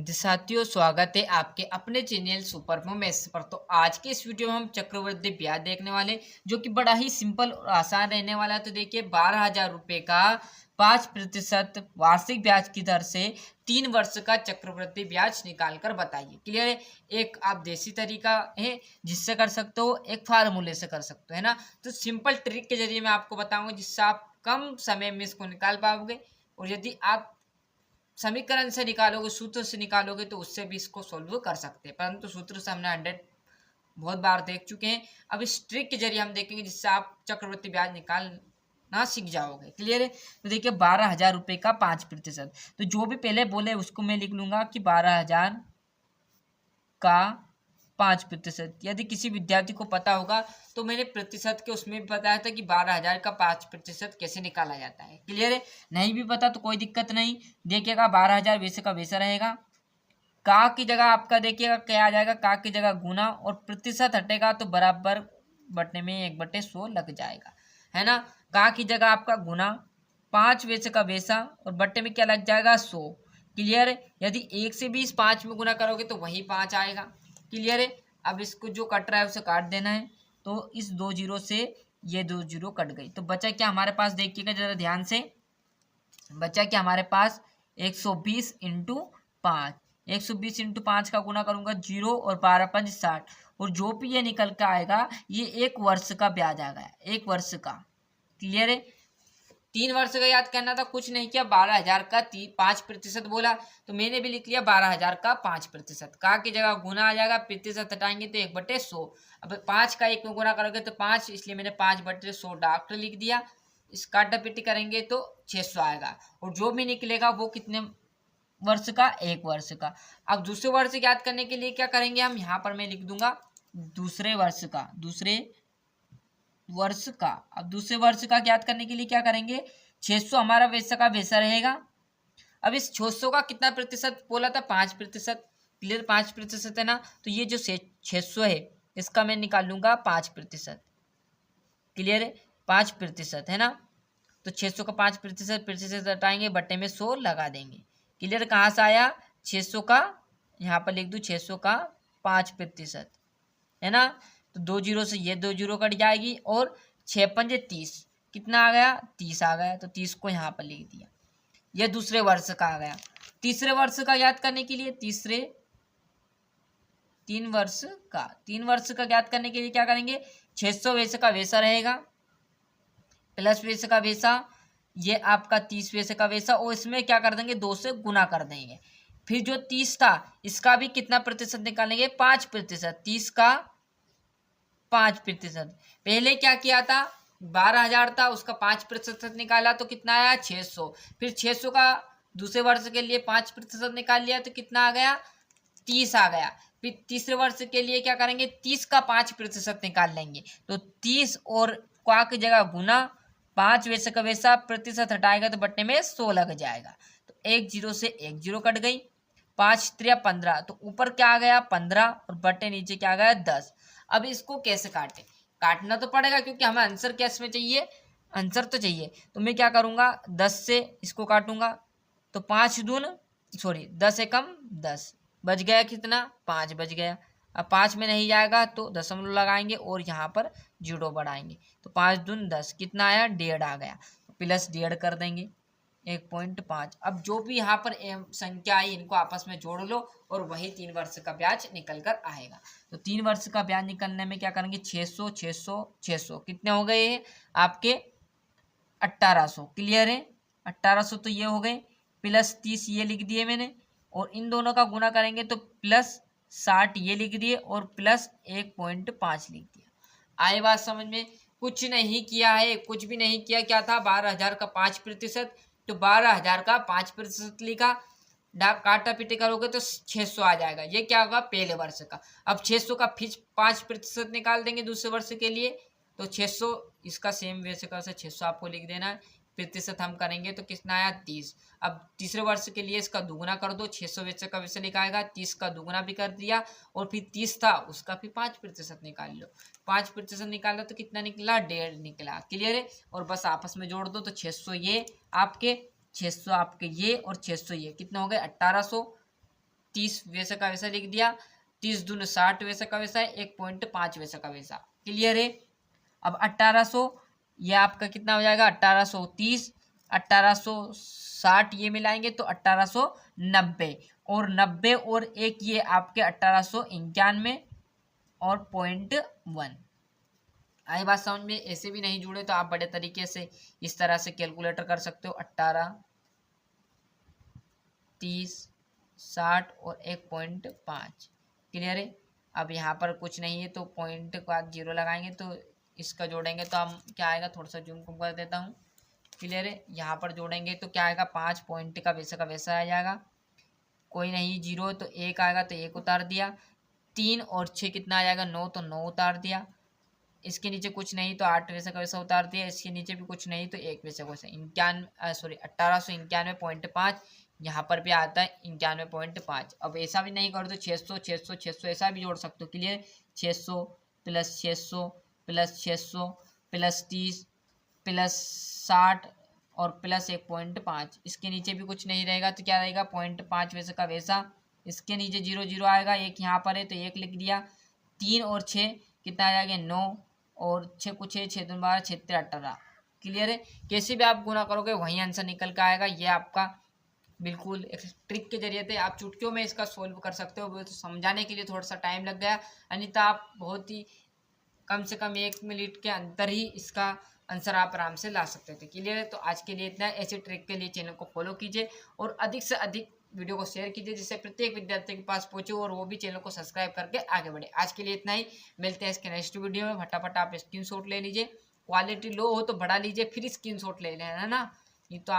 साथियों, स्वागत है आपके अपने चैनल सुपर मैथ्स पर। तो आज के इस वीडियो में हम चक्रवृद्धि ब्याज देखने वाले, जो कि बड़ा ही सिंपल और आसान रहने वाला है। तो देखिए, 12,000 रुपये का 5% वार्षिक ब्याज की दर से 3 वर्ष का चक्रवृद्धि ब्याज निकाल कर बताइए। क्लियर है? एक आप देसी तरीका है जिससे कर सकते हो, एक फार्मूले से कर सकते हो, है ना। तो सिंपल ट्रिक के जरिए मैं आपको बताऊंगा, जिससे आप कम समय में इसको निकाल पाओगे। और यदि आप समीकरण से निकालोगे, सूत्र से निकालोगे, तो उससे भी इसको सोल्व कर सकते हैं। परंतु सूत्र से हमने 100 बहुत बार देख चुके हैं। अब इस ट्रिक के जरिए हम देखेंगे, जिससे आप चक्रवृद्धि ब्याज निकालना सीख जाओगे। क्लियर है? तो देखिए, 12,000 रुपये का 5%। तो जो भी पहले बोले उसको मैं लिख लूंगा कि 12,000 का 5%। यदि किसी विद्यार्थी को पता होगा तो मैंने प्रतिशत के उसमें भी बताया था कि 12,000 का 5% कैसे निकाला जाता है। क्लियर है? नहीं भी पता तो कोई दिक्कत नहीं। देखिएगा, 12,000 वैसे का वैसा रहेगा। का की जगह आपका देखिएगा क्या आ जाएगा, का की जगह गुना, और प्रतिशत हटेगा तो बराबर बटने में 1/100 लग जाएगा, है ना। का की जगह आपका गुना, 5 वैसे का वैसा, और बट्टे में क्या लग जाएगा, 100। क्लियर है? यदि 1 से 20 5 में गुना करोगे तो वही 5 आएगा। क्लियर है? अब इसको जो कट रहा है उसे काट देना है। तो इस 2 जीरो से ये 2 जीरो कट गई। तो बचा क्या हमारे पास, देखिएगा जरा ध्यान से, बचा क्या हमारे पास, 120 इंटू 5। 120 इंटू 5 का गुना करूंगा 0, और 12 5 60। और जो भी ये निकल के आएगा, ये 1 वर्ष का ब्याज आ गया, 1 वर्ष का। क्लियर है? 3 वर्ष का याद करना था, कुछ नहीं किया। 12,000 का 5% बोला, तो मैंने भी लिख लिया 12,000 का 5%। का की जगह गुना आ जाएगा, प्रतिशत हटाएंगे तो 1/100। अब 5 का 1 में गुना करोगे तो 5, इसलिए मैंने 5/100 डॉक्टर लिख दिया। इस काटा पिटी करेंगे तो 600 आएगा। और जो भी निकलेगा वो कितने वर्ष का, 1 वर्ष का। अब दूसरे वर्ष याद करने के लिए क्या करेंगे हम, यहाँ पर मैं लिख दूंगा दूसरे वर्ष का, दूसरे वर्ष का। अब दूसरे वर्ष का याद करने के लिए क्या करेंगे, 600 हमारा वैसा का वैसा रहेगा। अब इस 600 का कितना प्रतिशत बोला था, 5%। क्लियर? 5% है ना। तो ये जो 600 है, इसका मैं निकाल लूंगा 5%। क्लियर है? 5% है ना। तो 600 का 5%, प्रतिशत हटाएंगे, बट्टे में 100 लगा देंगे। क्लियर? कहाँ से आया, 600 का, यहाँ पर लिख दूँ 600 का 5%, है ना। तो 2 जीरो से ये 2 जीरो कट जाएगी, और 6 पंजे 30, कितना आ गया, 30 आ गया। तो 30 को यहाँ पर लिख दिया। यह दूसरे वर्ष का आ गया। तीसरे वर्ष का याद करने के लिए, तीन वर्ष का याद करने के लिए क्या करेंगे, 600 वैसे का वैसा रहेगा, प्लस वैसे का वैसा, ये आपका 30 वैसे का वैसा, और इसमें क्या कर देंगे, 2 से गुना कर देंगे। फिर जो 30 था, इसका भी कितना प्रतिशत निकालेंगे, 5%। 30 का 5%। पहले क्या किया था, 12,000 था, उसका 5% निकाला तो कितना आया, 600। फिर 600 का दूसरे वर्ष के लिए 5% निकाल लिया तो कितना आ गया, 30 आ गया। फिर तीसरे वर्ष के लिए क्या करेंगे, 30 का 5% निकाल लेंगे। तो 30 और का की जगह गुना, 5 वैसे का वैसा, प्रतिशत हटाएगा तो बट्टे में 100 लग जाएगा। तो 1 जीरो से 1 जीरो कट गई। 5 त्रिया 15, तो ऊपर क्या आ गया, 15, और बट्टे नीचे क्या आ गया, 10। अब इसको कैसे काटें, काटना तो पड़ेगा क्योंकि हमें आंसर कैसे में चाहिए, आंसर तो चाहिए। तो मैं क्या करूंगा, 10 से इसको काटूंगा, तो 5 दून, सॉरी 10 एकम 10, बच गया कितना, 5 बच गया। अब 5 में नहीं जाएगा तो दशमलव लगाएंगे और यहाँ पर जीरो बढ़ाएंगे। तो 5 दून 10, कितना आया, 1.5 आ गया। प्लस 1.5 कर देंगे, 1.5। अब जो भी यहाँ पर संख्या आई, इनको आपस में जोड़ लो, और वही 3 वर्ष का ब्याज निकल कर आएगा। तो 3 वर्ष का ब्याज निकलने में क्या करेंगे, 600 600 600 कितने हो गए हैं आपके, 1800। क्लियर है? 1800 तो ये हो गए, प्लस 30 ये लिख दिए मैंने, और इन दोनों का गुना करेंगे तो प्लस 60 ये लिख दिए, और प्लस 1.5 लिख दिया। आए बात समझ में? कुछ नहीं किया है, कुछ भी नहीं किया। क्या था, 12,000 का 5%, तो 12,000 का 5% लिखा, काटा पीटी करोगे तो 600 आ जाएगा। ये क्या होगा, पहले वर्ष का। अब 600 का फिर 5% निकाल देंगे दूसरे वर्ष के लिए, तो 600, इसका सेम वैसे का 600 आपको लिख देना है। प्रतिशत हम करेंगे तो कितना आया, 30। अब तीसरे वर्ष के लिए इसका दुगुना कर दो, 600 वैसे का वैसे लिखाएगा, 30 का दुगुना भी कर दिया, और फिर 30 था उसका फिर 5% निकाल लो। 5% निकाला तो कितना निकला, 1.5 निकला। क्लियर है? और बस आपस में जोड़ दो, तो 600 ये आपके, 600 आपके ये, और 600 ये, कितना हो गए, 1800। 30 वैसा का वैसा लिख दिया, 30 दूनी 60 वैसा का वैसा है, 1.5 वैसा का वैसा। क्लियर है। अब 1800 ये आपका कितना हो जाएगा, 1830, 1860 ये मिलाएंगे तो 1890, और 90 और एक ये आपके 1891 और 0.1। आई बात समझ में। ऐसे भी नहीं जुड़े तो आप बड़े तरीके से इस तरह से कैलकुलेटर कर सकते हो, 18, 30, 60 और 1.5। क्लियर है। अब यहाँ पर कुछ नहीं है तो पॉइंट के बाद 0 लगाएंगे तो इसका जोड़ेंगे तो हम क्या आएगा, थोड़ा सा जूम कर देता हूँ। क्लियर है। यहाँ पर जोड़ेंगे तो क्या आएगा, 5 पॉइंट का वैसा आ जाएगा, कोई नहीं, 0 तो 1 आएगा तो 1 उतार दिया, 3 और 6 कितना आ जाएगा, 9 तो 9 उतार दिया, इसके नीचे कुछ नहीं तो 8 वैसा का वैसा उतार दिया, इसके नीचे भी कुछ नहीं तो 1 वैसा का वैसा। 1891.5 यहाँ पर भी आता है 91.5। अब ऐसा भी नहीं करो तो 600 600 600 ऐसा भी जोड़ सकते हो। Clear. 600 plus 600 plus 600 plus 30 plus 60 और प्लस 1.5, इसके नीचे भी कुछ नहीं रहेगा तो क्या रहेगा, 0.5 वैसे का वैसा, इसके नीचे 0 0 आएगा, एक यहाँ पर है तो 1 लिख दिया, 3 और 6 कितना आ जाएगा, 9 और 6 को 6 6 दूनी 12 6 3 18। क्लियर है। कैसे भी आप गुना करोगे वही आंसर निकल कर आएगा। ये आपका बिल्कुल एक ट्रिक के जरिए थे आप चुटकियों में इसका सोल्व कर सकते हो। तो समझाने के लिए थोड़ा सा टाइम लग गया, अन्यथा आप बहुत ही कम से कम 1 मिनट के अंदर ही इसका आंसर आप आराम से ला सकते थे। क्लियर है। तो आज के लिए इतना। ऐसे ट्रिक के लिए चैनल को फॉलो कीजिए और अधिक से अधिक वीडियो को शेयर कीजिए जिससे प्रत्येक विद्यार्थी के पास पहुंचे और वो भी चैनल को सब्सक्राइब करके आगे बढ़े। आज के लिए इतना ही, मिलते हैं इसके नेक्स्ट वीडियो में। फटाफट आप स्क्रीनशॉट ले लीजिए, क्वालिटी लो हो तो बढ़ा लीजिए फिर स्क्रीनशॉट ले लेना, है ना। नहीं तो आप